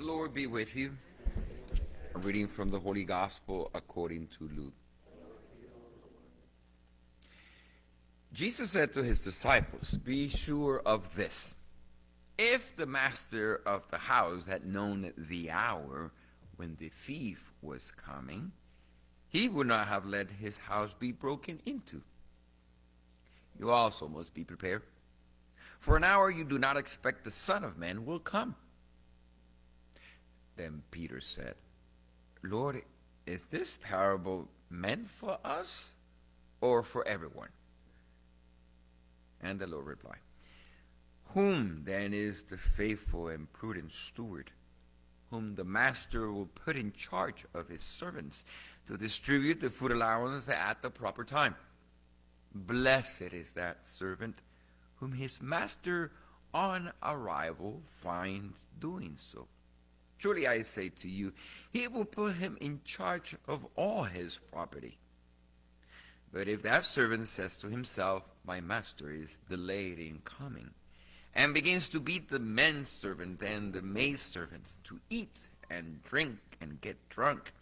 The Lord be with you. A reading from the Holy Gospel according to Luke. Jesus said to his disciples, "Be sure of this. If the master of the house had known the hour when the thief was coming, he would not have let his house be broken into. You also must be prepared. For an hour you do not expect the Son of Man will come." Then Peter said, "Lord, is this parable meant for us or for everyone?" And the Lord replied, "Whom then is the faithful and prudent steward, whom the master will put in charge of his servants to distribute the food allowance at the proper time? Blessed is that servant whom his master on arrival finds doing so. Truly I say to you, he will put him in charge of all his property. But if that servant says to himself, 'My master is delayed in coming,' and begins to beat the manservant and the maidservants to eat and drink and get drunk,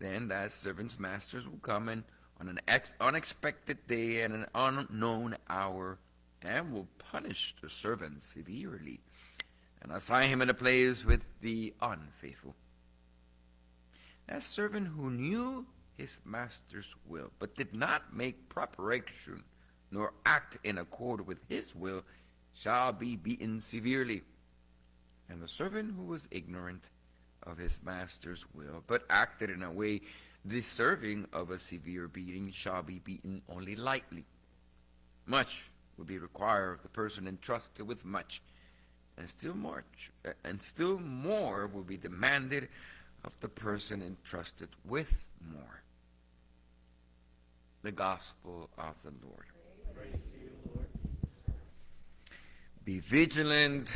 then that servant's masters will come and on an unexpected day and an unknown hour, and will punish the servant severely, and assign him in a place with the unfaithful. That servant who knew his master's will, but did not make preparation, nor act in accord with his will, shall be beaten severely. And the servant who was ignorant of his master's will, but acted in a way deserving of a severe beating, shall be beaten only lightly. Much will be required of the person entrusted with much, and still more will be demanded of the person entrusted with more." The Gospel of the Lord. Praise to you, Lord. Be vigilant.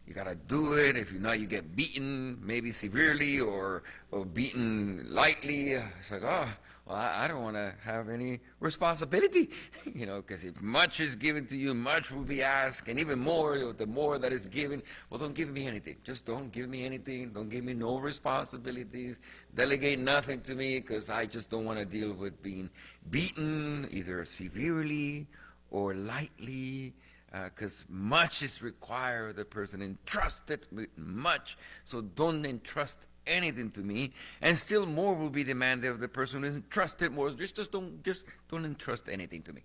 You got to do it. If you're not, you get beaten, maybe severely or beaten lightly. It's like, well, I don't want to have any responsibility, because if much is given to you, much will be asked, and even more, the more that is given, well, don't give me anything. Just don't give me anything. Don't give me no responsibilities. Delegate nothing to me, because I just don't want to deal with being beaten, either severely or lightly, because much is required of the person entrusted with much, so don't entrust anything to me, and still more will be demanded of the person who is entrusted more. Just don't entrust anything to me.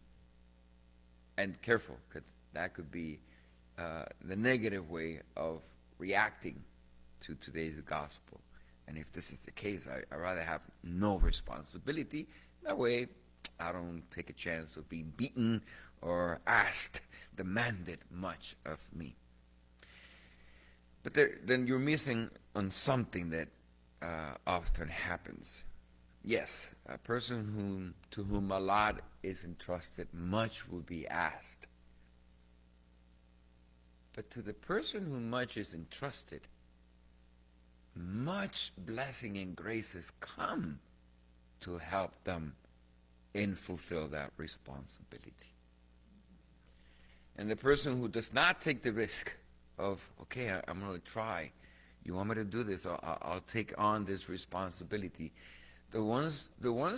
And careful, because that could be the negative way of reacting to today's gospel. And if this is the case, I'd rather have no responsibility. That way, I don't take a chance of being beaten or demanded much of me. But then you're missing on something that often happens. Yes, a person to whom a lot is entrusted, much will be asked. But to the person whom much is entrusted, much blessing and graces come to help them and fulfill that responsibility. And the person who does not take the risk of, okay, I'm going to try. You want me to do this? I'll take on this responsibility. The ones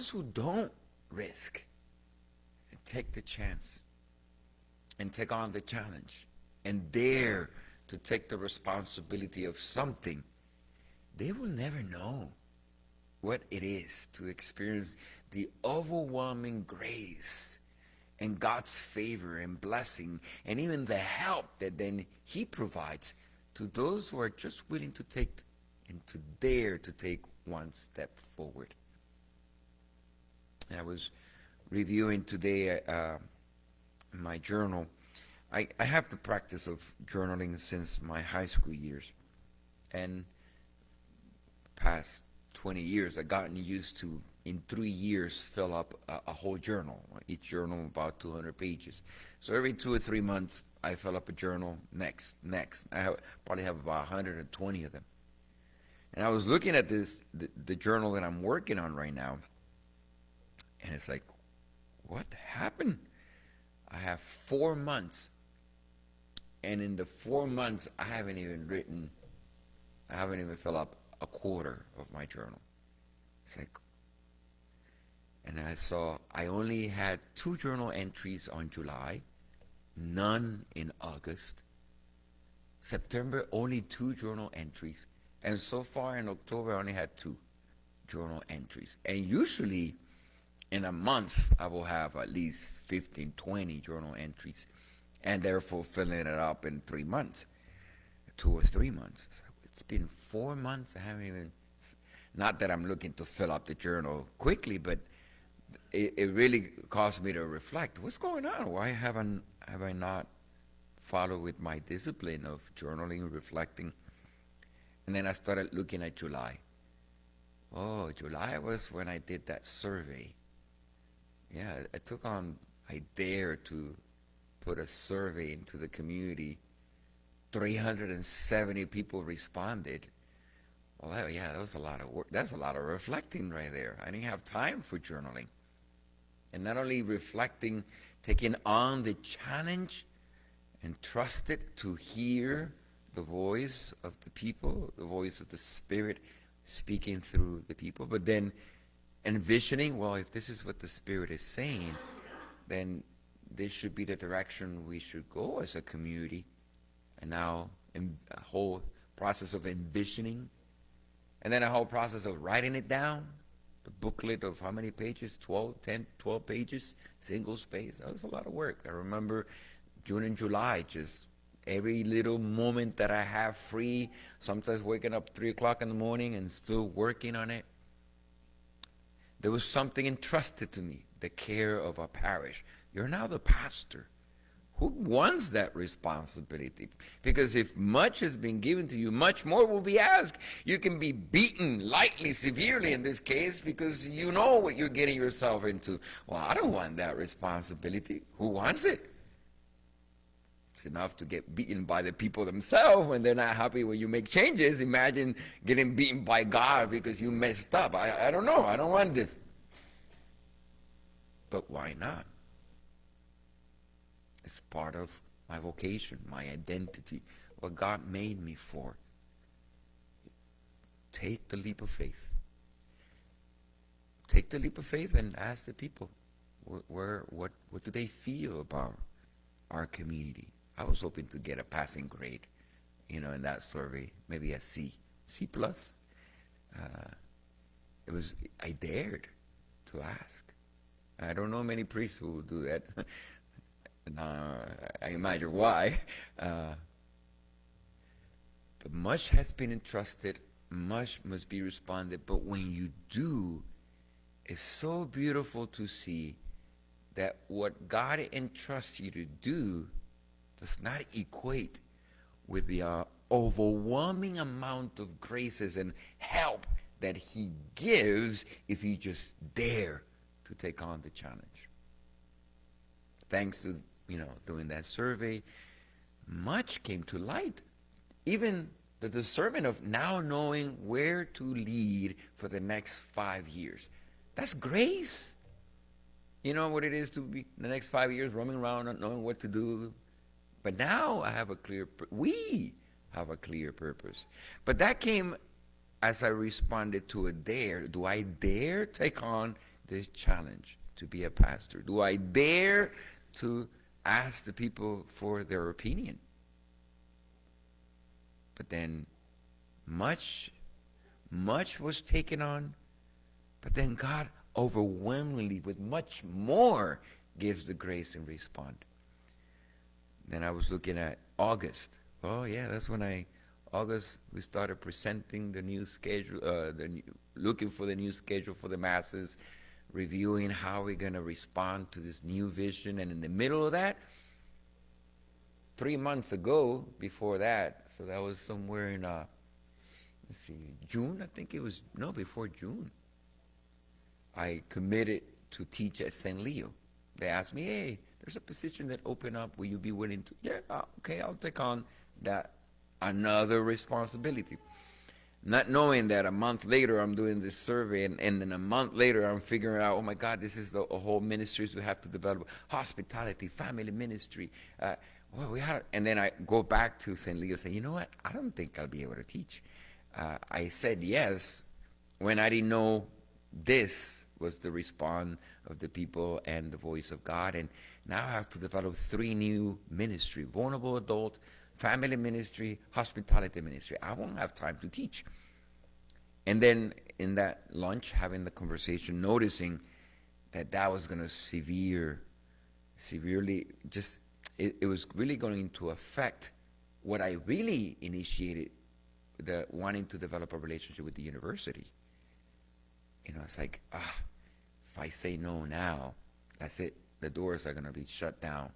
who don't risk and take the chance and take on the challenge and dare to take the responsibility of something, they will never know what it is to experience the overwhelming grace and God's favor and blessing, and even the help that then He provides to those who are just willing to take and to dare to take one step forward. I was reviewing today my journal. I have the practice of journaling since my high school years, and past 20 years I've gotten used to, in 3 years, fill up a whole journal. Each journal about 200 pages. So every 2 or 3 months, I fill up a journal. Next. I probably have about 120 of them. And I was looking at the journal that I'm working on right now, and it's like, what happened? I have 4 months, and in the 4 months, I haven't even written I haven't even filled up a quarter of my journal. It's like, and I saw I only had 2 journal entries on July, none in August. September, only 2 journal entries. And so far in October, I only had 2 journal entries. And usually in a month, I will have at least 15, 20 journal entries. And therefore filling it up in 3 months, 2 or 3 months. So it's been 4 months. I haven't even, not that I'm looking to fill up the journal quickly, but it really caused me to reflect. What's going on? Why have I not followed with my discipline of journaling, reflecting? And then I started looking at July. Oh, July was when I did that survey. Yeah, I dared to put a survey into the community. 370 people responded. Well, yeah, that was a lot of work. That's a lot of reflecting right there. I didn't have time for journaling. And not only reflecting, taking on the challenge and trusted to hear the voice of the people, the voice of the Spirit speaking through the people, but then envisioning, well, if this is what the Spirit is saying, then this should be the direction we should go as a community. And now a whole process of envisioning, and then a whole process of writing it down. The booklet of how many pages? 12 pages, single space. That was a lot of work. I remember June and July, just every little moment that I have free, sometimes waking up 3 o'clock in the morning and still working on it. There was something entrusted to me, the care of a parish. You're now the pastor. Who wants that responsibility? Because if much has been given to you, much more will be asked. You can be beaten lightly, severely in this case, because you know what you're getting yourself into. Well, I don't want that responsibility. Who wants it? It's enough to get beaten by the people themselves when they're not happy when you make changes. Imagine getting beaten by God because you messed up. I don't know. I don't want this. But why not? It's part of my vocation, my identity, what God made me for. Take the leap of faith. Take the leap of faith and ask the people, what do they feel about our community? I was hoping to get a passing grade, in that survey, maybe a C plus. I dared to ask. I don't know many priests who will do that. I imagine why. But much has been entrusted, much must be responded. But when you do, it's so beautiful to see that what God entrusts you to do does not equate with the overwhelming amount of graces and help that He gives if you just dare to take on the challenge. Thanks to doing that survey, much came to light. Even the discernment of now knowing where to lead for the next 5 years. That's grace. You know what it is to be the next 5 years roaming around not knowing what to do. But now we have a clear purpose. But that came as I responded to a dare. Do I dare take on this challenge to be a pastor? Do I dare to ask the people for their opinion? But then much was taken on, but then God overwhelmingly with much more gives the grace and respond. Then I was looking at August. Oh yeah, that's when August we started presenting the new schedule, looking for the new schedule for the masses, reviewing how we're going to respond to this new vision. And in the middle of that, 3 months ago, before that, so that was somewhere in, June, I think it was, no, before June, I committed to teach at St. Leo. They asked me, hey, there's a position that opened up. Will you be willing to? Yeah, okay, I'll take on that, another responsibility. Not knowing that a month later I'm doing this survey, and then a month later I'm figuring out, oh my God, this is the whole ministries we have to develop: hospitality, family ministry. And then I go back to St. Leo, saying, you know what? I don't think I'll be able to teach. I said yes when I didn't know this was the response of the people and the voice of God. And now I have to develop 3 new ministry: vulnerable adult, family ministry, hospitality ministry. I won't have time to teach. And then in that lunch, having the conversation, noticing that was going to severely, just, it was really going to affect what I really initiated, the wanting to develop a relationship with the university. It's like, if I say no now, that's it. The doors are going to be shut down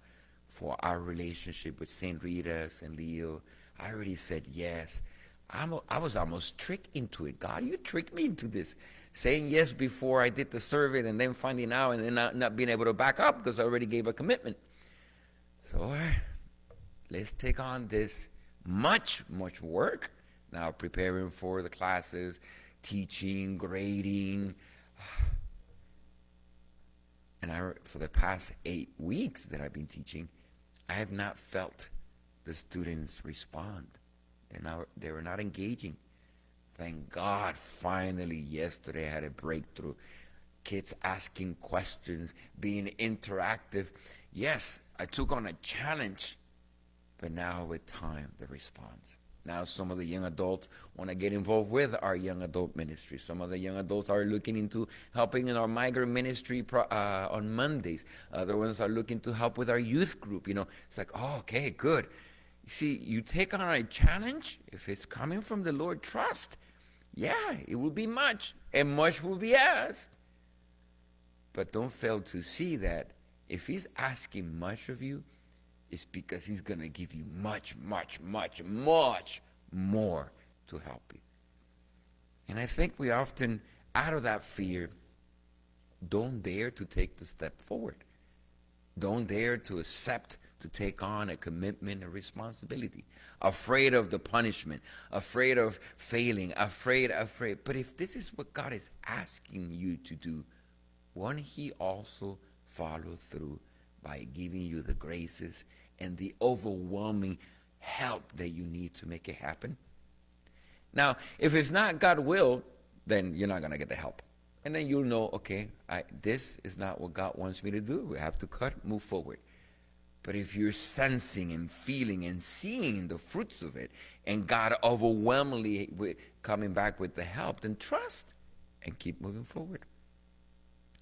for our relationship with St. Rita's and Leo. I already said yes. I was almost tricked into it. God, you tricked me into this. Saying yes before I did the survey and then finding out and then not being able to back up because I already gave a commitment. So let's take on this much work now, preparing for the classes, teaching, grading. And for the past 8 weeks that I've been teaching, I have not felt the students respond. They were not engaging. Thank God, finally, yesterday I had a breakthrough. Kids asking questions, being interactive. Yes, I took on a challenge, but now with time, the response. Now some of the young adults want to get involved with our young adult ministry. Some of the young adults are looking into helping in our migrant ministry on Mondays. Other ones are looking to help with our youth group. It's like, oh, okay, good. You see, you take on a challenge, if it's coming from the Lord, trust. Yeah, it will be much, and much will be asked. But don't fail to see that if he's asking much of you, it's because he's going to give you much more to help you. And I think we often, out of that fear, don't dare to take the step forward. Don't dare to accept to take on a commitment, a responsibility. Afraid of the punishment, afraid of failing, afraid. But if this is what God is asking you to do, won't he also follow through by giving you the graces and the overwhelming help that you need to make it happen? Now, if it's not God's will, then you're not going to get the help. And then you'll know, okay, this is not what God wants me to do. We have to move forward. But if you're sensing and feeling and seeing the fruits of it, and God overwhelmingly coming back with the help, then trust and keep moving forward.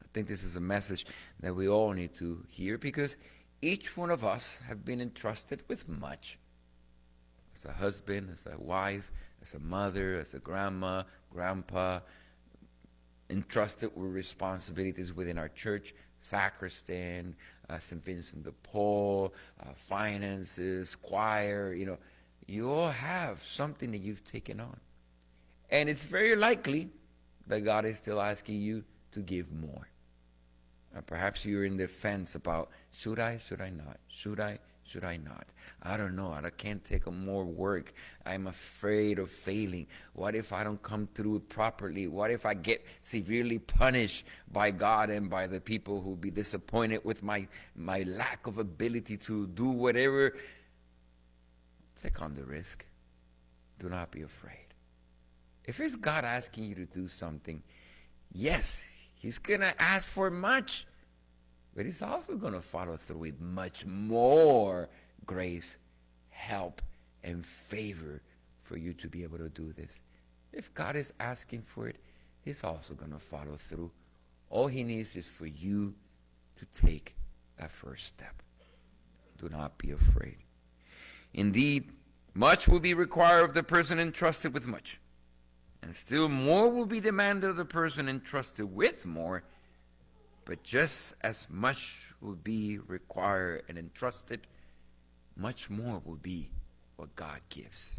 I think this is a message that we all need to hear, because each one of us have been entrusted with much. As a husband, as a wife, as a mother, as a grandma, grandpa, entrusted with responsibilities within our church, sacristan, St. Vincent de Paul, finances, choir. You all have something that you've taken on. And it's very likely that God is still asking you to give more. Perhaps you're in the fence about, should I not? Should I not? I don't know. I can't take on more work. I'm afraid of failing. What if I don't come through properly? What if I get severely punished by God and by the people who will be disappointed with my lack of ability to do whatever? Take on the risk. Do not be afraid. If it's God asking you to do something, yes, he's going to ask for much, but he's also going to follow through with much more grace, help, and favor for you to be able to do this. If God is asking for it, he's also going to follow through. All he needs is for you to take that first step. Do not be afraid. Indeed, much will be required of the person entrusted with much, and still more will be demanded of the person entrusted with more, but just as much will be required and entrusted, much more will be what God gives.